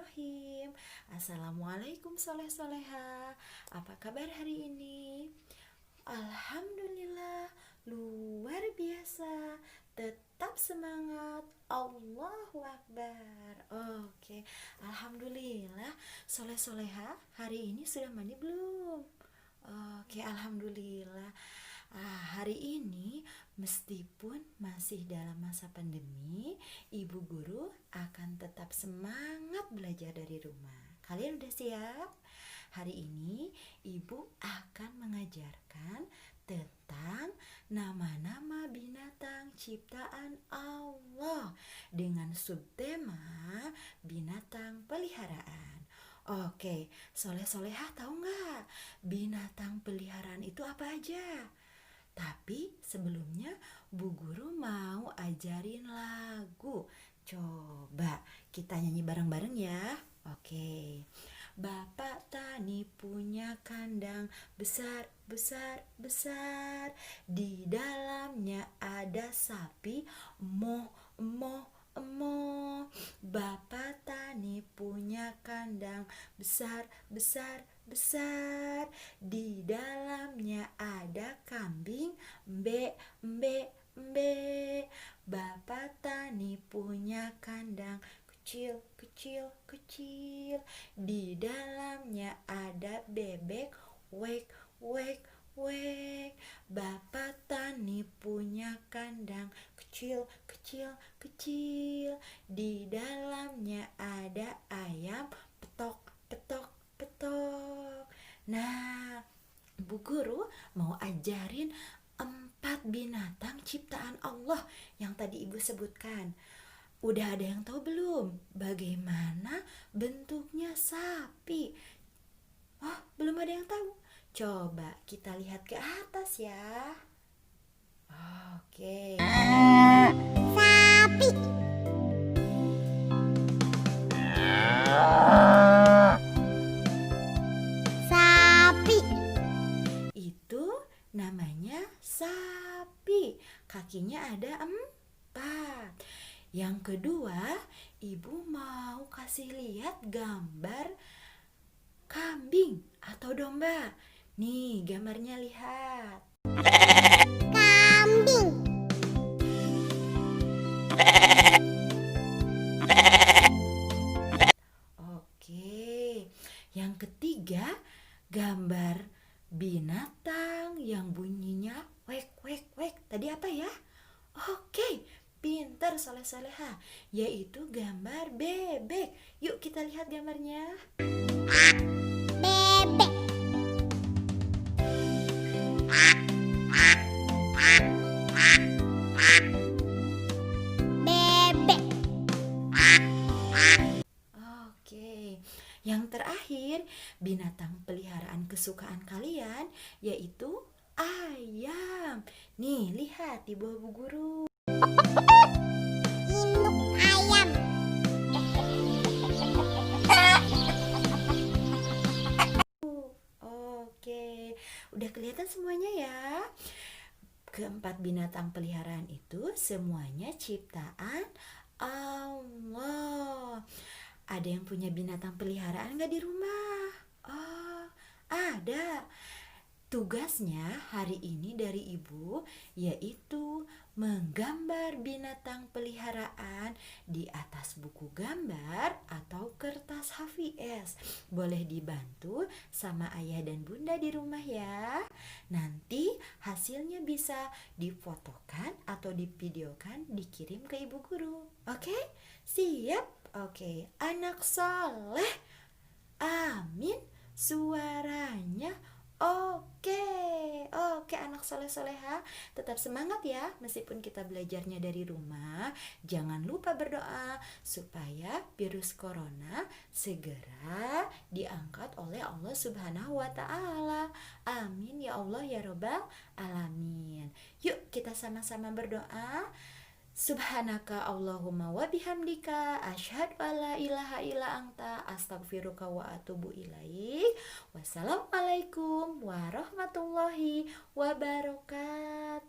Bismillahirrahmanirrahim. Assalamualaikum soleh-soleha. Apa kabar hari ini? Alhamdulillah, luar biasa. Tetap semangat. Allahu Akbar. Oke, Alhamdulillah. Soleh-soleha, hari ini sudah mandi belum? Oke, Alhamdulillah. Hari ini meskipun masih dalam masa pandemi, ibu guru akan tetap semangat belajar dari rumah. Kalian udah siap? Hari ini ibu akan mengajarkan tentang nama-nama binatang ciptaan Allah dengan subtema binatang peliharaan. Oke, soleh-solehah tahu nggak binatang peliharaan itu apa aja? Tapi sebelumnya Bu Guru mau ajarin lagu. Coba kita nyanyi bareng-bareng ya. Oke. Bapak tani punya kandang besar, besar, besar. Di dalamnya ada sapi, emoh, emoh, emoh. Bapak tani punya kandang besar, besar, besar. Di dalamnya ada kambing, mbe, mbe, mbe. Bapak tani punya kandang kecil, kecil, kecil. Di dalamnya ada bebek, wek, wek, wek. Bapak tani punya kandang kecil, kecil, kecil. Di dalamnya ada ayam, petok, petok, petok. Nah, Bu Guru mau ajarin 4 binatang ciptaan Allah yang tadi Ibu sebutkan. Udah ada yang tahu belum bagaimana bentuknya sapi? Oh, belum ada yang tahu. Coba kita lihat ke atas ya. Oke. Sapi. Sapi. Itu namanya sapi. Kakinya ada 4. Yang kedua, Ibu mau kasih lihat gambar kambing atau domba. Nih, gambarnya lihat. Kambing. Oke. Yang ketiga, gambar binatang yang bunyinya wek wek wek. Tadi apa ya? Oke, pinter soleh-soleha, yaitu gambar bebek. Yuk kita lihat gambarnya. Bebek. Bebek. Oke, yang terakhir binatang peliharaan kesukaan kalian yaitu ayam. Nih, lihat di bawah Bu Guru. Induk ayam. Oke, udah kelihatan semuanya ya. Keempat binatang peliharaan itu semuanya ciptaan Allah. Ada yang punya binatang peliharaan gak di rumah? Oh, ada. Tugasnya hari ini dari Ibu yaitu menggambar binatang peliharaan di atas buku gambar atau kertas HVS. Boleh dibantu sama ayah dan bunda di rumah ya. Nanti hasilnya bisa difotokan atau divideokan dikirim ke ibu guru. Oke? Siap? Oke. Anak soleh. Amin. Suaranya oke. Oke, anak soleh-soleha, tetap semangat ya. Meskipun kita belajarnya dari rumah, jangan lupa berdoa supaya virus corona segera diangkat oleh Allah Subhanahu wa taala. Amin ya Allah ya Rabbal alamin. Yuk kita sama-sama berdoa. Subhanaka Allahumma wa bihamdika asyhadu alla ilaha illa anta astaghfiruka wa atubu ilaik. Wassalamualaikum warahmatullahi wabarakatuh.